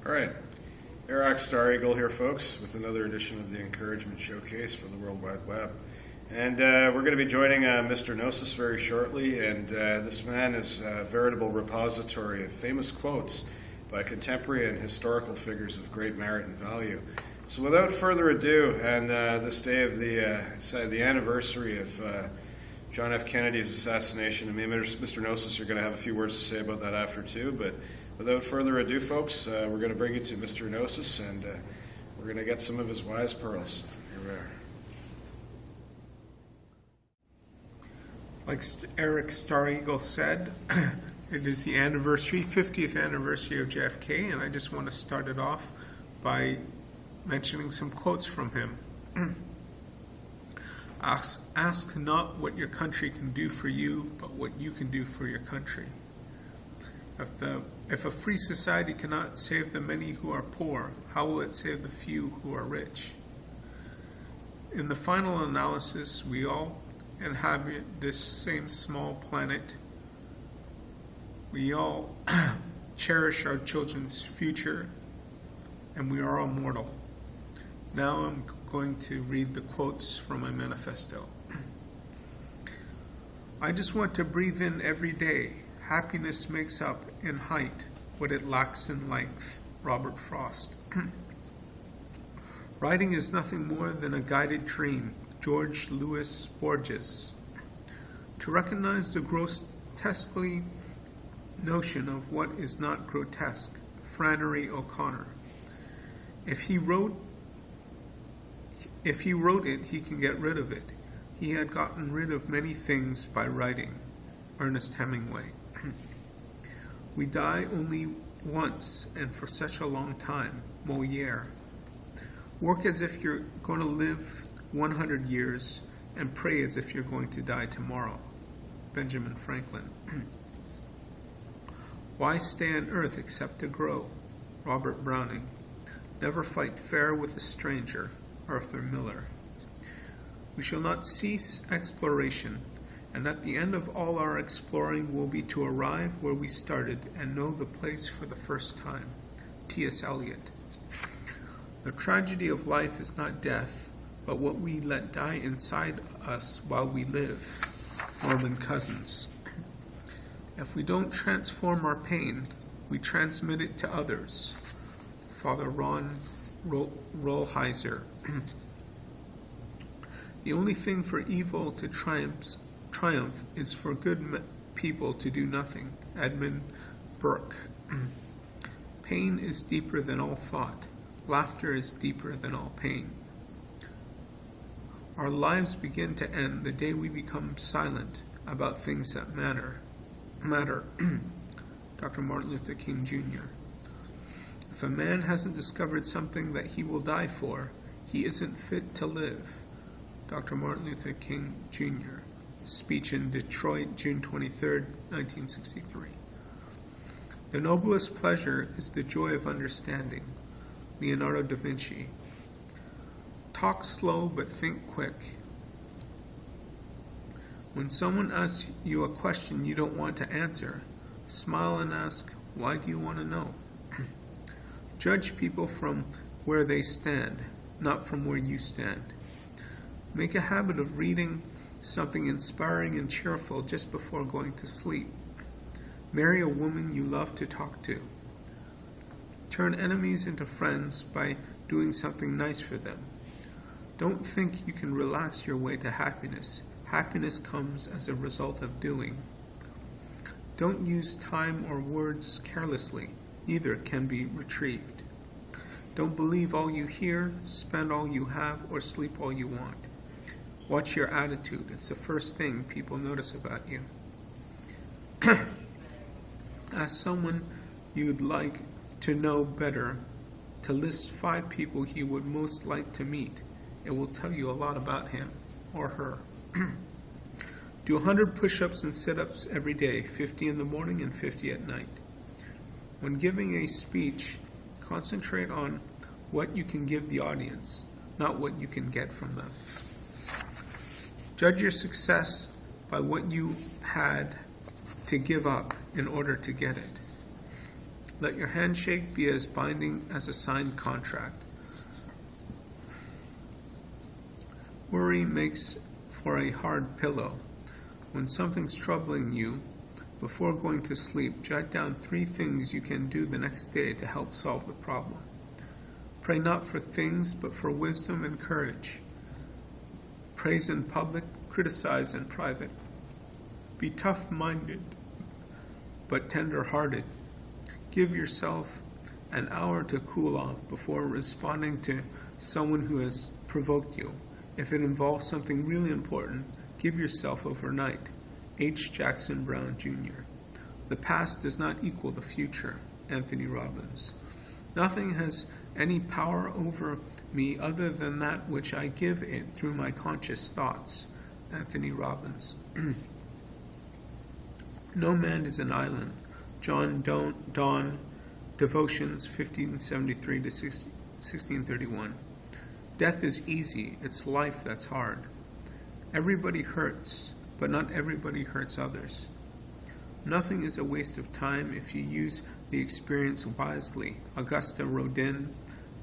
All right, Iraq Star Eagle here, folks, with another edition of the Encouragement Showcase for the World Wide Web. And we're going to be joining Mr. Gnosis very shortly, and this man is a veritable repository of famous quotes by contemporary and historical figures of great merit and value. So without further ado, and this day of the anniversary of John F. Kennedy's assassination, I mean, Mr. Gnosis, you're going to have a few words to say about that after too, but without further ado, folks, we're going to bring you to Mr. Gnosis, and we're going to get some of his wise pearls. Here we are. Like Eric Star Eagle said, it is the 50th anniversary of JFK, and I just want to start it off by mentioning some quotes from him. Ask not what your country can do for you, but what you can do for your country. If a free society cannot save the many who are poor, how will it save the few who are rich? In the final analysis, we all inhabit this same small planet. We all cherish our children's future, and we are all mortal. Now I'm going to read the quotes from my manifesto. I just want to breathe in every day. Happiness makes up in height what it lacks in length. Robert Frost. Writing is nothing more than a guided dream. George Louis Borges. To recognize the grotesquely notion of what is not grotesque. Flannery O'Connor. If he wrote it, he can get rid of it. He had gotten rid of many things by writing. Ernest Hemingway. We die only once, and for such a long time. Molière. Work as if you're going to live 100 years, and pray as if you're going to die tomorrow. Benjamin Franklin. Why stay on earth except to grow? Robert Browning. Never fight fair with a stranger. Arthur Miller. We shall not cease exploration, and at the end of all our exploring will be to arrive where we started and know the place for the first time. T.S. Eliot. The tragedy of life is not death, but what we let die inside us while we live. Norman Cousins. If we don't transform our pain, we transmit it to others. Father Ron Rolheiser. The only thing for evil to triumph is for good people to do nothing. Edmund Burke. Pain is deeper than all thought. Laughter is deeper than all pain. Our lives begin to end the day we become silent about things that matter. Dr. Martin Luther King Jr. If a man hasn't discovered something that he will die for, he isn't fit to live. Dr. Martin Luther King Jr. Speech in Detroit, June 23, 1963. The noblest pleasure is the joy of understanding. Leonardo da Vinci. Talk slow but think quick. When someone asks you a question you don't want to answer, smile and ask, why do you want to know? Judge people from where they stand, not from where you stand. Make a habit of reading something inspiring and cheerful just before going to sleep. Marry a woman you love to talk to. Turn enemies into friends by doing something nice for them. Don't think you can relax your way to happiness. Happiness comes as a result of doing. Don't use time or words carelessly. Either can be retrieved. Don't believe all you hear, spend all you have, or sleep all you want. Watch your attitude. It's the first thing people notice about you. Ask someone you'd like to know better to list 5 people he would most like to meet. It will tell you a lot about him or her. Do 100 push-ups and sit-ups every day, 50 in the morning and 50 at night. When giving a speech, concentrate on what you can give the audience, not what you can get from them. Judge your success by what you had to give up in order to get it. Let your handshake be as binding as a signed contract. Worry makes for a hard pillow. When something's troubling you, before going to sleep, jot down 3 things you can do the next day to help solve the problem. Pray not for things, but for wisdom and courage. Praise in public, criticize in private. Be tough-minded, but tender-hearted. Give yourself an hour to cool off before responding to someone who has provoked you. If it involves something really important, give yourself overnight. H. Jackson Brown, Jr. The past does not equal the future. Anthony Robbins. Nothing has any power over me other than that which I give it through my conscious thoughts. Anthony Robbins. No man is an island. John Donne, Devotions, 1573 to 1631. Death is easy, it's life that's hard. Everybody hurts, but not everybody hurts others. Nothing is a waste of time if you use the experience wisely. Augusta Rodin,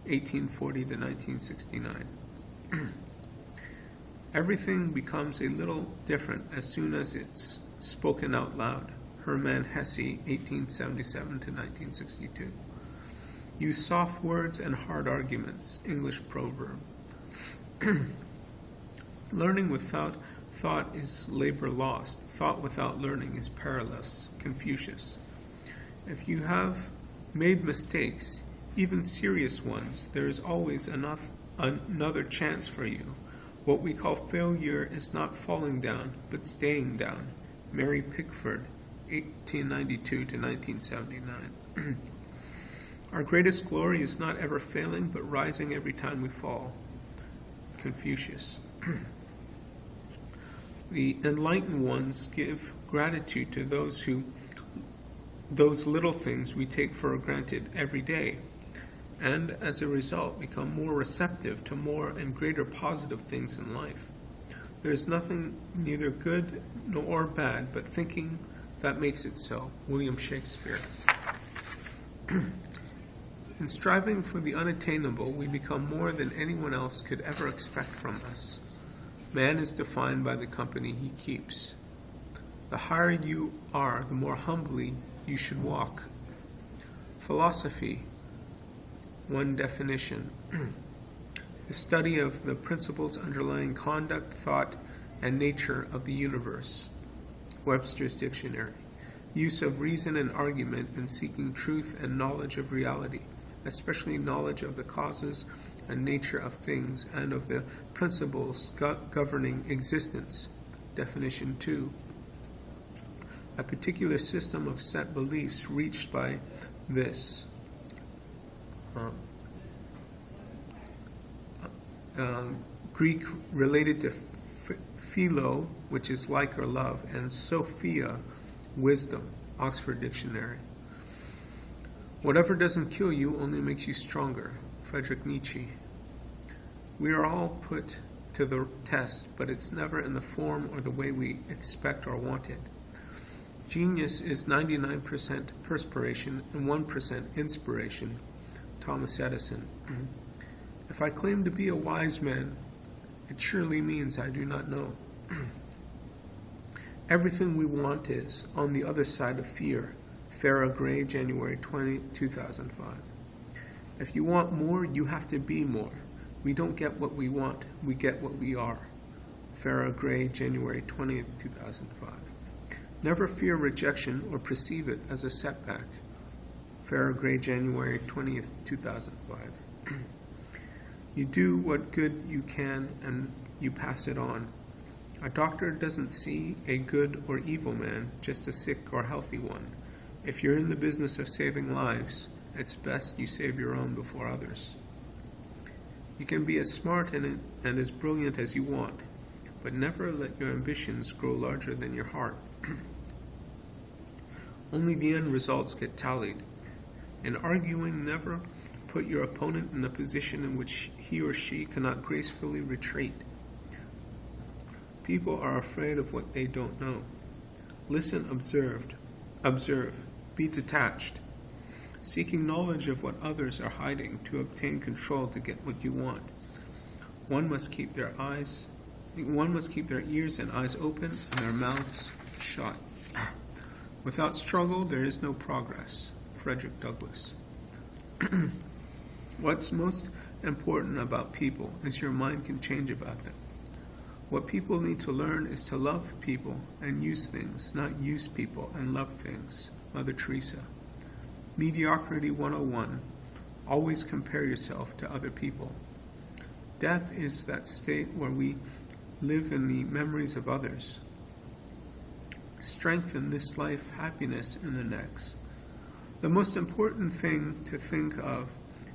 1840 to 1969. Everything becomes a little different as soon as it's spoken out loud. Hermann Hesse, 1877 to 1962. Use soft words and hard arguments. English proverb. Learning without thought is labor lost. Thought without learning is perilous. Confucius. If you have made mistakes, even serious ones, there is always another chance for you. What we call failure is not falling down, but staying down. Mary Pickford, 1892 to 1979. Our greatest glory is not ever failing, but rising every time we fall. Confucius. The enlightened ones give gratitude to those little things we take for granted every day, and as a result become more receptive to more and greater positive things in life. There is nothing neither good nor bad, but thinking that makes it so. William Shakespeare. In striving for the unattainable, we become more than anyone else could ever expect from us. Man is defined by the company he keeps. The higher you are, the more humbly you should walk. Philosophy. One definition. The study of the principles underlying conduct, thought, and nature of the universe. Webster's Dictionary. Use of reason and argument in seeking truth and knowledge of reality, especially knowledge of the causes and nature of things and of the principles governing existence. Definition 2. A particular system of set beliefs reached by this. Greek related to philo, which is like or love, and Sophia, wisdom. Oxford Dictionary. Whatever doesn't kill you only makes you stronger. Friedrich Nietzsche. We are all put to the test, but it's never in the form or the way we expect or want it. Genius is 99% perspiration and 1% inspiration. Thomas Edison. If I claim to be a wise man, it surely means I do not know. Everything we want is on the other side of fear. Farrah Gray, January 20, 2005. If you want more, you have to be more. We don't get what we want, we get what we are. Farrah Gray, January 20, 2005. Never fear rejection or perceive it as a setback. Farrah Gray, January 20, 2005. You do what good you can and you pass it on. A doctor doesn't see a good or evil man, just a sick or healthy one. If you're in the business of saving lives, it's best you save your own before others. You can be as smart and as brilliant as you want, but never let your ambitions grow larger than your heart. Only the end results get tallied. In arguing, never put your opponent in a position in which he or she cannot gracefully retreat. People are afraid of what they don't know. Listen, observe. Be detached. seeking knowledge of what others are hiding to obtain control to get what you want. One must keep their ears and eyes open and their mouths shut. Without struggle, there is no progress. Frederick Douglass. What's most important about people is your mind can change about them. What people need to learn is to love people and use things, not use people and love things. Mother Teresa. Mediocrity 101. Always compare yourself to other people. Death is that state where we live in the memories of others. Strength in this life, happiness in the next. The most important thing to think of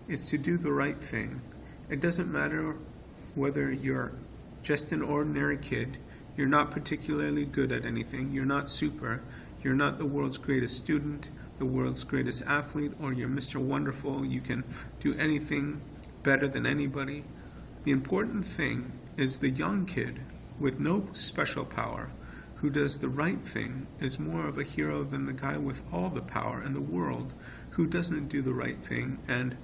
is to do the right thing. It doesn't matter whether you're just an ordinary kid, you're not particularly good at anything, you're not super, you're not the world's greatest student, the world's greatest athlete, or you're Mr. Wonderful, you can do anything better than anybody. The important thing is the young kid with no special power who does the right thing is more of a hero than the guy with all the power in the world who doesn't do the right thing. And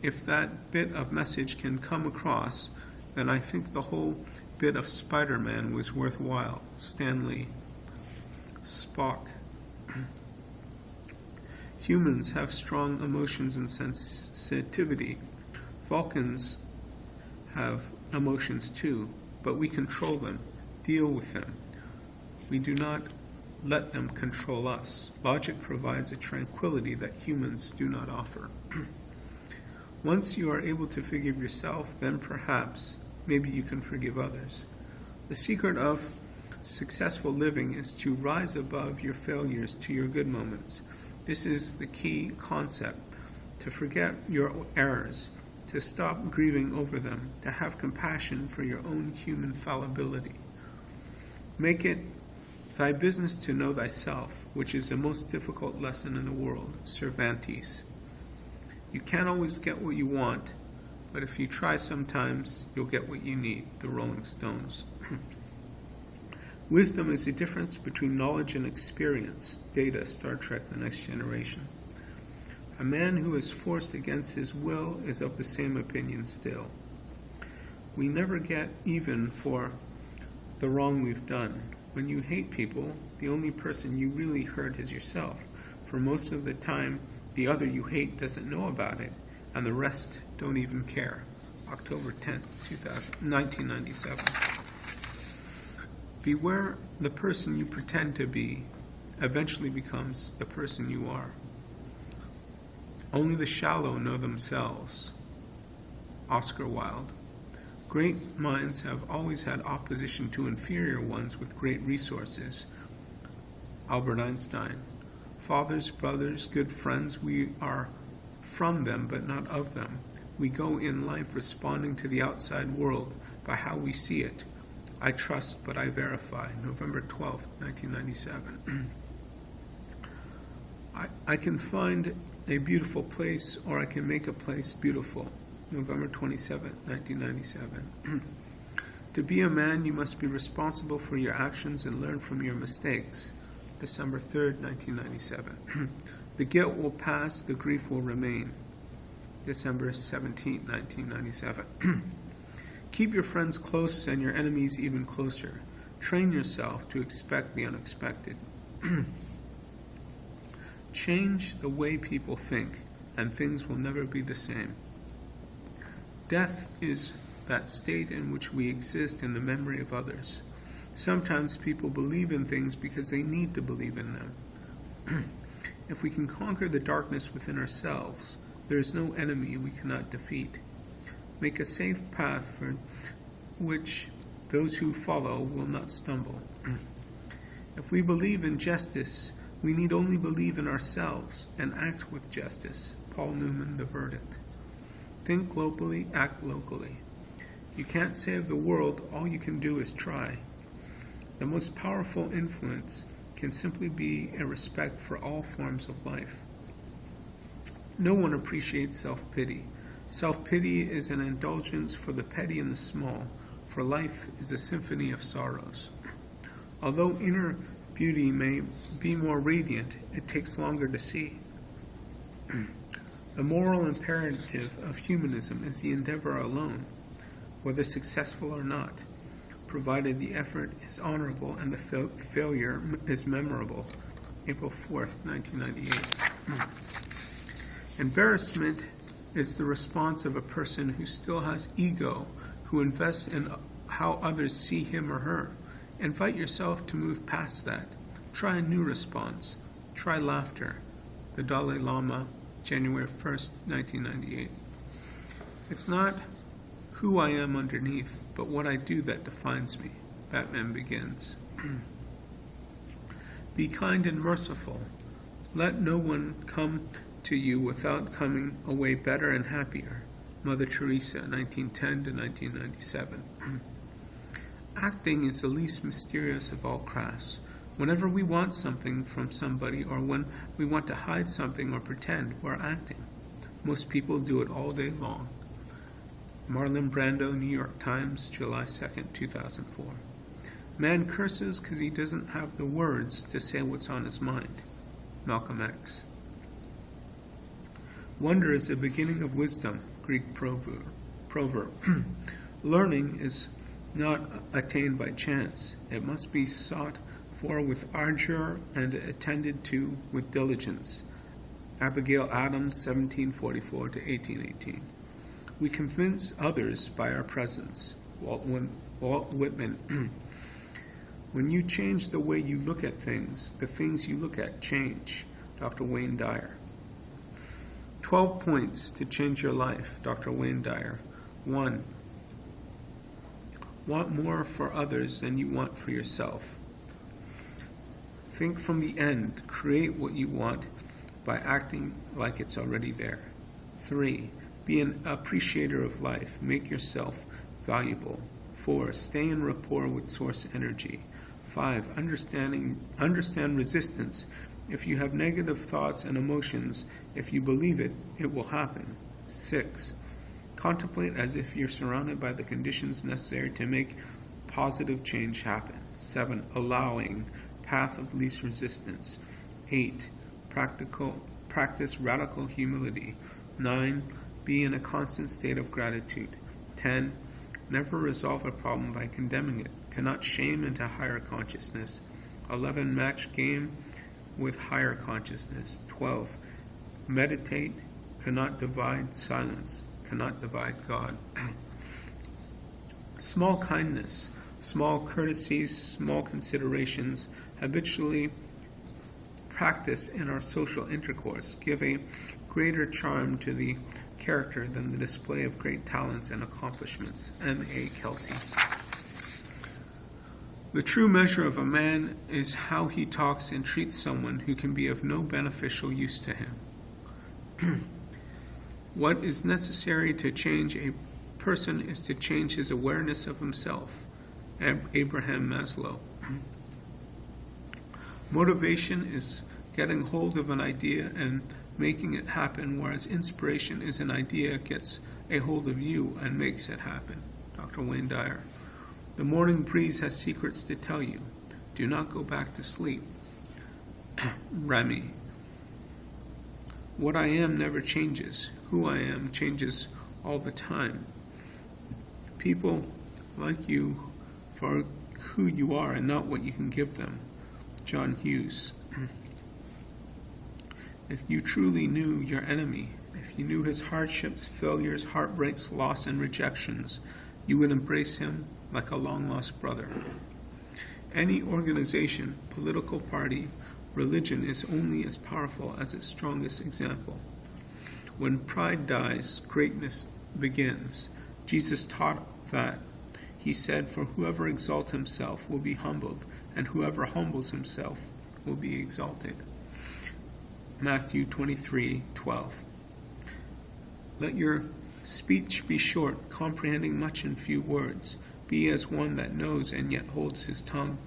if that bit of message can come across, then I think the whole bit of Spider-Man was worthwhile. Stan Lee. Spock. Humans have strong emotions and sensitivity. Vulcans have emotions too, but we control them, deal with them. We do not let them control us. Logic provides a tranquility that humans do not offer. Once you are able to forgive yourself, then perhaps, maybe you can forgive others. The secret of successful living is to rise above your failures to your good moments. This is the key concept, to forget your errors, to stop grieving over them, to have compassion for your own human fallibility. Make it thy business to know thyself, which is the most difficult lesson in the world. Cervantes. You can't always get what you want, but if you try sometimes, you'll get what you need. The Rolling Stones. Wisdom is the difference between knowledge and experience. Data, Star Trek, The Next Generation. A man who is forced against his will is of the same opinion still. We never get even for the wrong we've done. When you hate people, the only person you really hurt is yourself. For most of the time, the other you hate doesn't know about it, and the rest don't even care. October 10th, 1997. Beware the person you pretend to be eventually becomes the person you are. Only the shallow know themselves. Oscar Wilde. Great minds have always had opposition to inferior ones with great resources. Albert Einstein. Fathers, brothers, good friends, we are from them but not of them. We go in life responding to the outside world by how we see it. I trust, but I verify. November 12th, 1997. I can find a beautiful place, or I can make a place beautiful. November 27th, 1997. To be a man, you must be responsible for your actions and learn from your mistakes. December 3rd, 1997. The guilt will pass, the grief will remain. December 17th, 1997. Keep your friends close and your enemies even closer. Train yourself to expect the unexpected. Change the way people think, and things will never be the same. Death is that state in which we exist in the memory of others. Sometimes people believe in things because they need to believe in them. If we can conquer the darkness within ourselves, there is no enemy we cannot defeat. Make a safe path for which those who follow will not stumble. If we believe in justice, we need only believe in ourselves and act with justice. Paul Newman, The Verdict. Think globally, act locally. You can't save the world, all you can do is try. The most powerful influence can simply be a respect for all forms of life. No one appreciates self-pity. Self-pity is an indulgence for the petty and the small, for life is a symphony of sorrows. Although inner beauty may be more radiant, it takes longer to see. The moral imperative of humanism is the endeavor alone, whether successful or not, provided the effort is honorable and the failure is memorable. April 4th, 1998. Embarrassment is the response of a person who still has ego, who invests in how others see him or her. Invite yourself to move past that. Try a new response. Try laughter. The Dalai Lama, January 1st, 1998. It's not who I am underneath, but what I do that defines me. Batman Begins. Be kind and merciful. Let no one come to you without coming away better and happier. Mother Teresa, 1910 to 1997. Acting is the least mysterious of all crafts. Whenever we want something from somebody, or when we want to hide something or pretend, we're acting. Most people do it all day long. Marlon Brando, New York Times, July 2nd, 2004. Man curses because he doesn't have the words to say what's on his mind. Malcolm X. Wonder is the beginning of wisdom. Greek proverb. Learning is not attained by chance. It must be sought for with ardor and attended to with diligence. Abigail Adams, 1744 to 1818. We convince others by our presence. Walt Whitman. When you change the way you look at things, the things you look at change. Dr. Wayne Dyer. 12 points to change your life. Dr. Wayne Dyer. 1. Want more for others than you want for yourself. Think from the end. Create what you want by acting like it's already there. 3. Be an appreciator of life. Make yourself valuable. 4. Stay in rapport with source energy. 5. Understand resistance. If you have negative thoughts and emotions, if you believe it, it will happen. 6. Contemplate as if you're surrounded by the conditions necessary to make positive change happen. 7. Allowing. Path of least resistance. 8. Practice radical humility. 9. Be in a constant state of gratitude. 10. Never resolve a problem by condemning it. Cannot shame into higher consciousness. 11. Match game with higher consciousness. 12. Meditate. Cannot divide silence. Cannot divide God. Small kindness, small courtesies, small considerations, habitually practice in our social intercourse, give a greater charm to the character than the display of great talents and accomplishments. M.A. Kelty. The true measure of a man is how he talks and treats someone who can be of no beneficial use to him. What is necessary to change a person is to change his awareness of himself. Abraham Maslow. Motivation is getting hold of an idea and making it happen, whereas inspiration is an idea gets a hold of you and makes it happen. Dr. Wayne Dyer. The morning breeze has secrets to tell you. Do not go back to sleep. Remy. What I am never changes. Who I am changes all the time. People like you for who you are and not what you can give them. John Hughes. If you truly knew your enemy, if you knew his hardships, failures, heartbreaks, loss, and rejections, you would embrace him like a long-lost brother. Any organization, political party, religion is only as powerful as its strongest example. When pride dies, greatness begins. Jesus taught that. He said, "For whoever exalts himself will be humbled, and whoever humbles himself will be exalted." Matthew 23:12. Let your speech be short, comprehending much in few words. Be as one that knows and yet holds his tongue.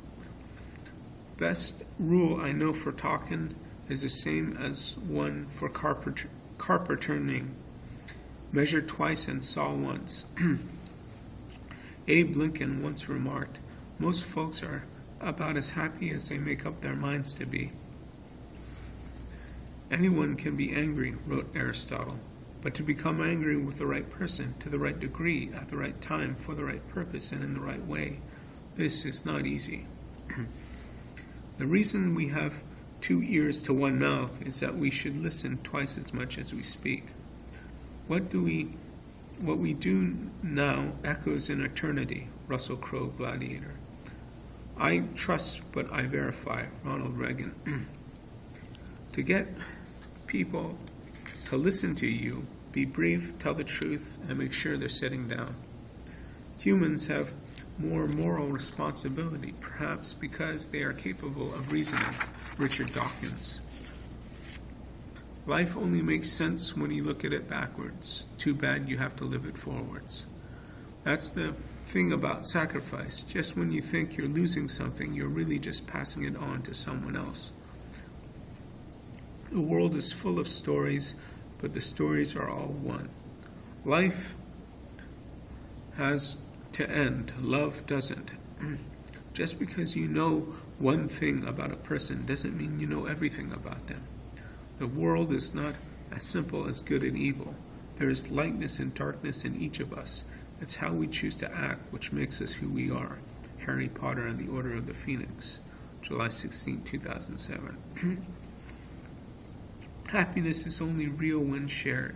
Best rule I know for talking is the same as one for carpenterning. Measure twice and saw once. Abe Lincoln once remarked, most folks are about as happy as they make up their minds to be. Anyone can be angry, wrote Aristotle, but to become angry with the right person, to the right degree, at the right time, for the right purpose, and in the right way, this is not easy. The reason we have 2 ears to 1 mouth is that we should listen twice as much as we speak. What we do now echoes in eternity, Russell Crowe, Gladiator. I trust, but I verify, Ronald Reagan. To get people to listen to you, be brief, tell the truth, and make sure they're sitting down. Humans have more moral responsibility, perhaps because they are capable of reasoning, Richard Dawkins. Life only makes sense when you look at it backwards. Too bad you have to live it forwards. That's the thing about sacrifice. Just when you think you're losing something, you're really just passing it on to someone else. The world is full of stories, but the stories are all one. Life has to end. Love doesn't. Just because you know one thing about a person doesn't mean you know everything about them. The world is not as simple as good and evil. There is lightness and darkness in each of us. It's how we choose to act which makes us who we are. Harry Potter and the Order of the Phoenix, July 16, 2007. Happiness is only real when shared.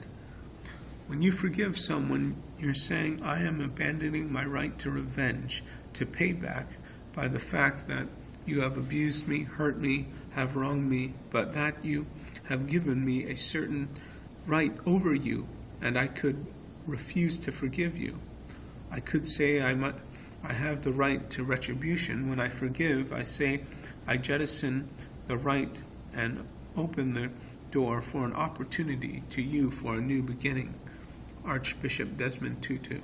When you forgive someone, you're saying, I am abandoning my right to revenge, to pay back by the fact that you have abused me, hurt me, have wronged me, but that you have given me a certain right over you, and I could refuse to forgive you. I could say I have the right to retribution. When I forgive, I say I jettison the right and open the door for an opportunity to you for a new beginning. Archbishop Desmond Tutu.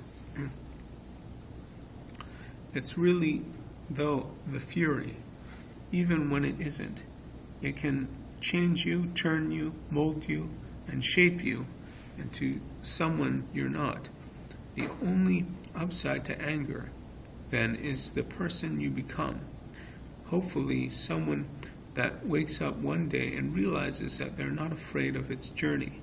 It's really, though, the fury, even when it isn't. It can change you, turn you, mold you, and shape you into someone you're not. The only upside to anger, then, is the person you become. Hopefully, someone that wakes up one day and realizes that they're not afraid of its journey.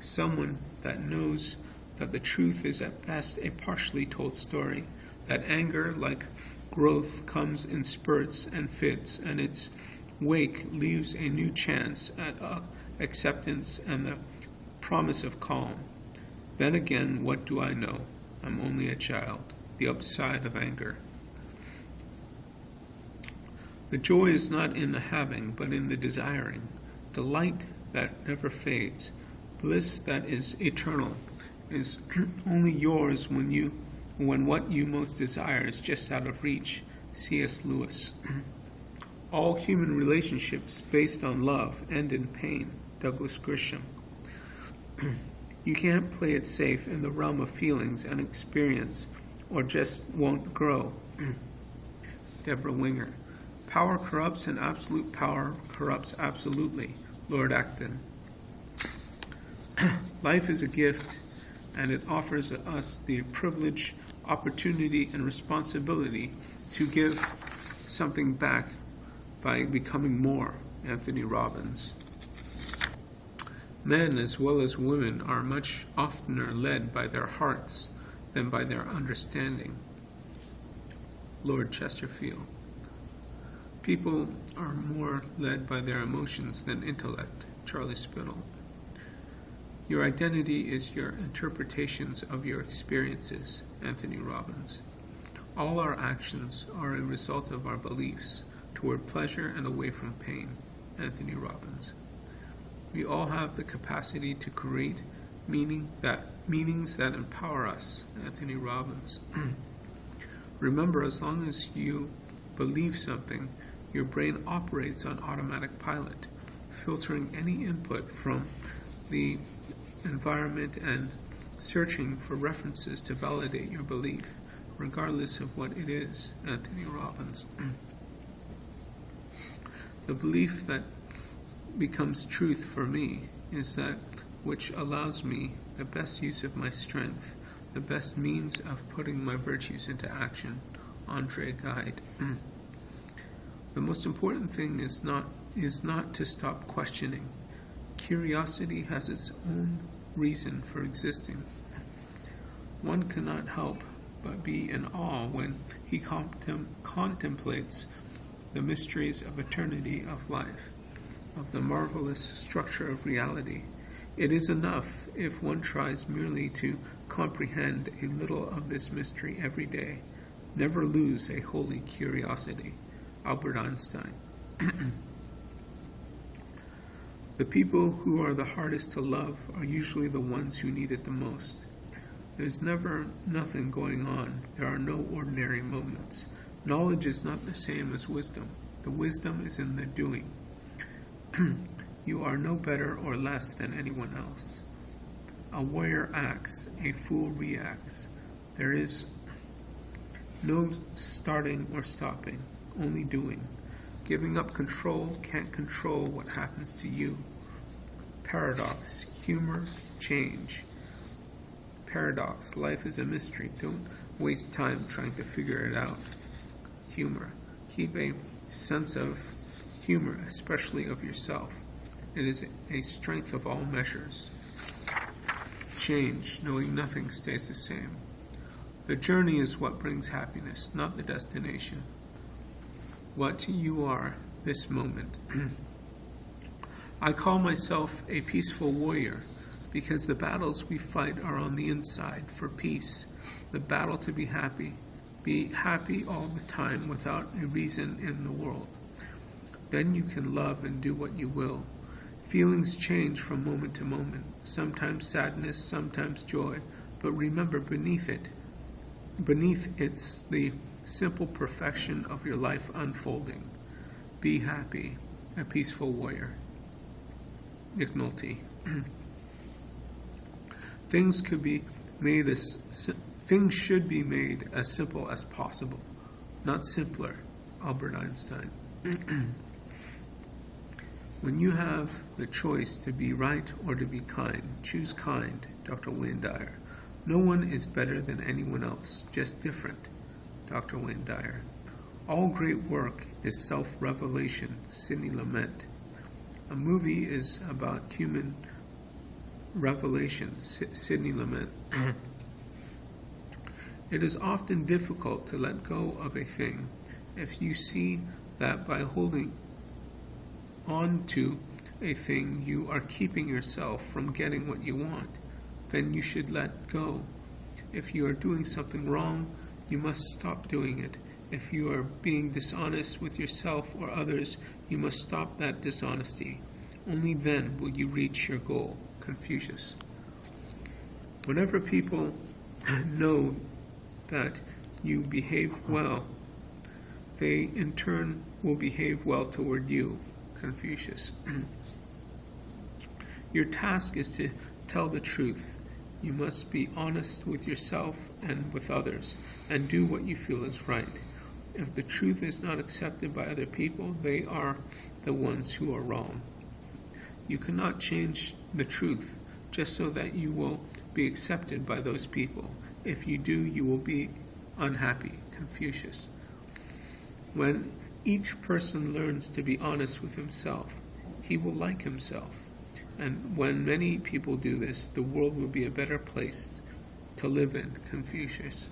Someone that knows that the truth is at best a partially told story, that anger, like growth, comes in spurts and fits, and its wake leaves a new chance at acceptance and the promise of calm. Then again, what do I know? I'm only a child. The upside of anger. The joy is not in the having, but in the desiring. Delight that never fades. Bliss that is eternal is only yours when what you most desire is just out of reach. C.S. Lewis. All human relationships based on love end in pain. Douglas Grisham. You can't play it safe in the realm of feelings and experience, or just won't grow. Deborah Winger. Power corrupts, and absolute power corrupts absolutely. Lord Acton. Life is a gift, and it offers us the privilege, opportunity, and responsibility to give something back by becoming more. Anthony Robbins. Men as well as women are much oftener led by their hearts than by their understanding. Lord Chesterfield. People are more led by their emotions than intellect. Charlie Spittle. Your identity is your interpretations of your experiences. Anthony Robbins. All our actions are a result of our beliefs, toward pleasure and away from pain. Anthony Robbins. We all have the capacity to create meanings that empower us. Anthony Robbins. Remember, as long as you believe something, your brain operates on automatic pilot, filtering any input from the environment and searching for references to validate your belief, regardless of what it is. Anthony Robbins. The belief that becomes truth for me is that which allows me the best use of my strength, the best means of putting my virtues into action. Andre Gide. The most important thing is not to stop questioning. Curiosity has its own reason for existing. One cannot help but be in awe when he contemplates the mysteries of eternity, of life, of the marvelous structure of reality. It is enough if one tries merely to comprehend a little of this mystery every day. Never lose a holy curiosity. Albert Einstein. The people who are the hardest to love are usually the ones who need it the most. There's never nothing going on. There are no ordinary moments. Knowledge is not the same as wisdom. The wisdom is in the doing. You are no better or less than anyone else. A warrior acts, a fool reacts. There is no starting or stopping, only doing. Giving up control can't control what happens to you. Paradox, humor, change. Paradox, life is a mystery. Don't waste time trying to figure it out. Humor, keep a sense of humor, especially of yourself. It is a strength of all measures. Change, knowing nothing stays the same. The journey is what brings happiness, not the destination. What you are this moment. I call myself a peaceful warrior because the battles we fight are on the inside for peace, the battle to be happy. Be happy all the time without a reason in the world. Then you can love and do what you will. Feelings change from moment to moment, sometimes sadness, sometimes joy, but remember beneath it's the simple perfection of your life unfolding. Be happy, a peaceful warrior. Nick Nolte. Things should be made as simple as possible, not simpler. Albert Einstein. When you have the choice to be right or to be kind, choose kind. Dr. Wayne Dyer. No one is better than anyone else, just different. Dr. Wayne Dyer. All great work is self-revelation. Sidney Lumet. A movie is about human revelation. Sidney Lumet. It is often difficult to let go of a thing. If you see that by holding on to a thing you are keeping yourself from getting what you want, then you should let go. If you are doing something wrong, you must stop doing it. If you are being dishonest with yourself or others, you must stop that dishonesty. Only then will you reach your goal. Confucius. Whenever people know that you behave well, they in turn will behave well toward you. Confucius. Your task is to tell the truth. You must be honest with yourself and with others, and do what you feel is right. If the truth is not accepted by other people, they are the ones who are wrong. You cannot change the truth just so that you will be accepted by those people. If you do, you will be unhappy. Confucius. When each person learns to be honest with himself, he will like himself. And when many people do this, the world will be a better place to live in. Confucius.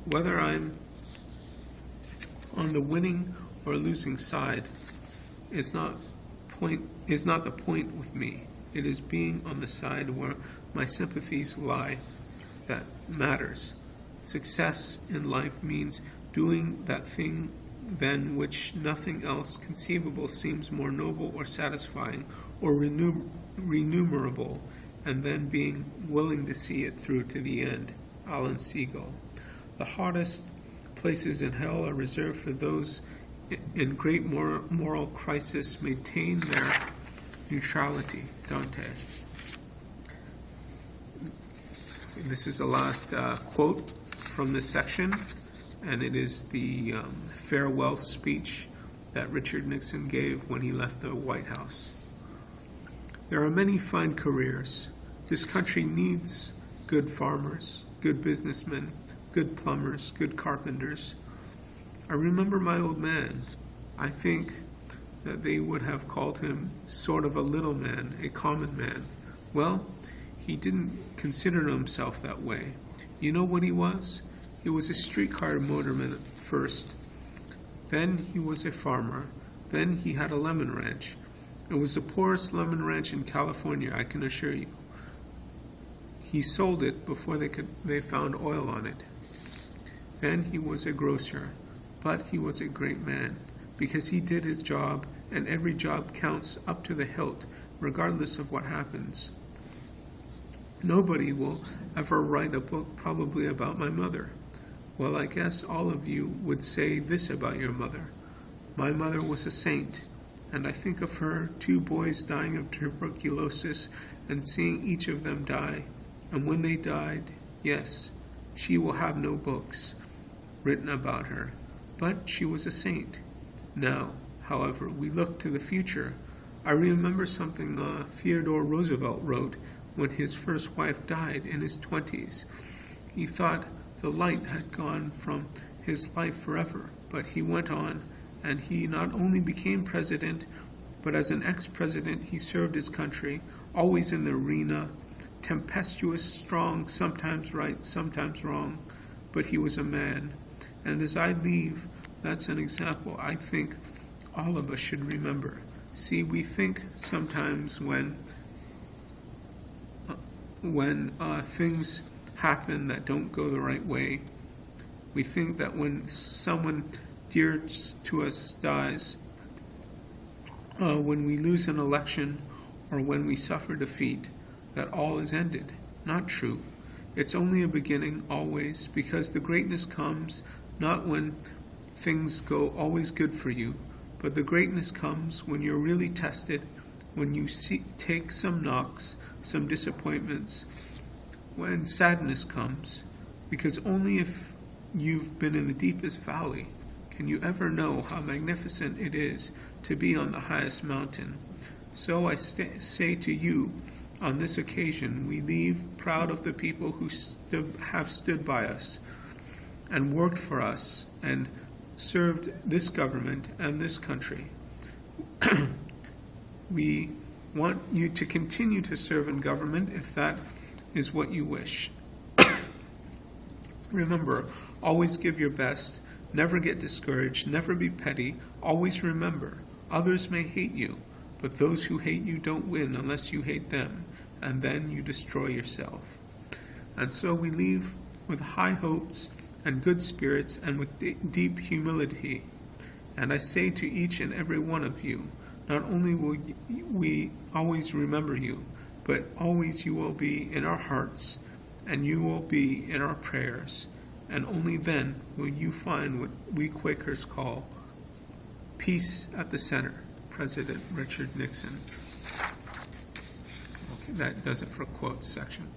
Whether I'm on the winning or losing side is not the point with me. It is being on the side where my sympathies lie that matters. Success in life means doing that thing than which nothing else conceivable seems more noble or satisfying or remunerable, and then being willing to see it through to the end. Alan Siegel. The hottest places in hell are reserved for those in great moral crisis maintain their neutrality. Dante. This is the last quote from this section, and it is the farewell speech that Richard Nixon gave when he left the White House. There are many fine careers. This country needs good farmers, good businessmen, good plumbers, good carpenters. I remember my old man. I think that they would have called him sort of a little man, a common man. Well, he didn't consider himself that way. You know what he was? He was a streetcar motorman first. Then he was a farmer. Then he had a lemon ranch. It was the poorest lemon ranch in California, I can assure you. He sold it before they found oil on it. Then he was a grocer, but he was a great man, because he did his job, and every job counts up to the hilt, regardless of what happens. Nobody will ever write a book probably about my mother. Well, I guess all of you would say this about your mother. My mother was a saint, and I think of her, 2 boys dying of tuberculosis, and seeing each of them die. And when they died, yes, she will have no books written about her, but she was a saint. Now, however, we look to the future. I remember something Theodore Roosevelt wrote when his first wife died in his 20s. He thought the light had gone from his life forever, but he went on, and he not only became president, but as an ex-president he served his country, always in the arena, tempestuous, strong, sometimes right, sometimes wrong, but he was a man. And as I leave, that's an example I think all of us should remember. See, we think sometimes when things happen that don't go the right way, we think that when someone dear to us dies, when we lose an election, or when we suffer defeat, that all is ended. Not true. It's only a beginning, always, because the greatness comes not when things go always good for you, but the greatness comes when you're really tested, when you take some knocks, some disappointments, when sadness comes, because only if you've been in the deepest valley can you ever know how magnificent it is to be on the highest mountain. So I say to you, on this occasion, we leave proud of the people who have stood by us and worked for us and served this government and this country. We want you to continue to serve in government if that is what you wish. Remember, always give your best, never get discouraged, never be petty, always remember, others may hate you, but those who hate you don't win unless you hate them, and then you destroy yourself. And so we leave with high hopes and good spirits and with deep humility. And I say to each and every one of you, not only will we always remember you, but always you will be in our hearts, and you will be in our prayers, and only then will you find what we Quakers call peace at the center. President Richard Nixon. Okay, that does it for quotes section.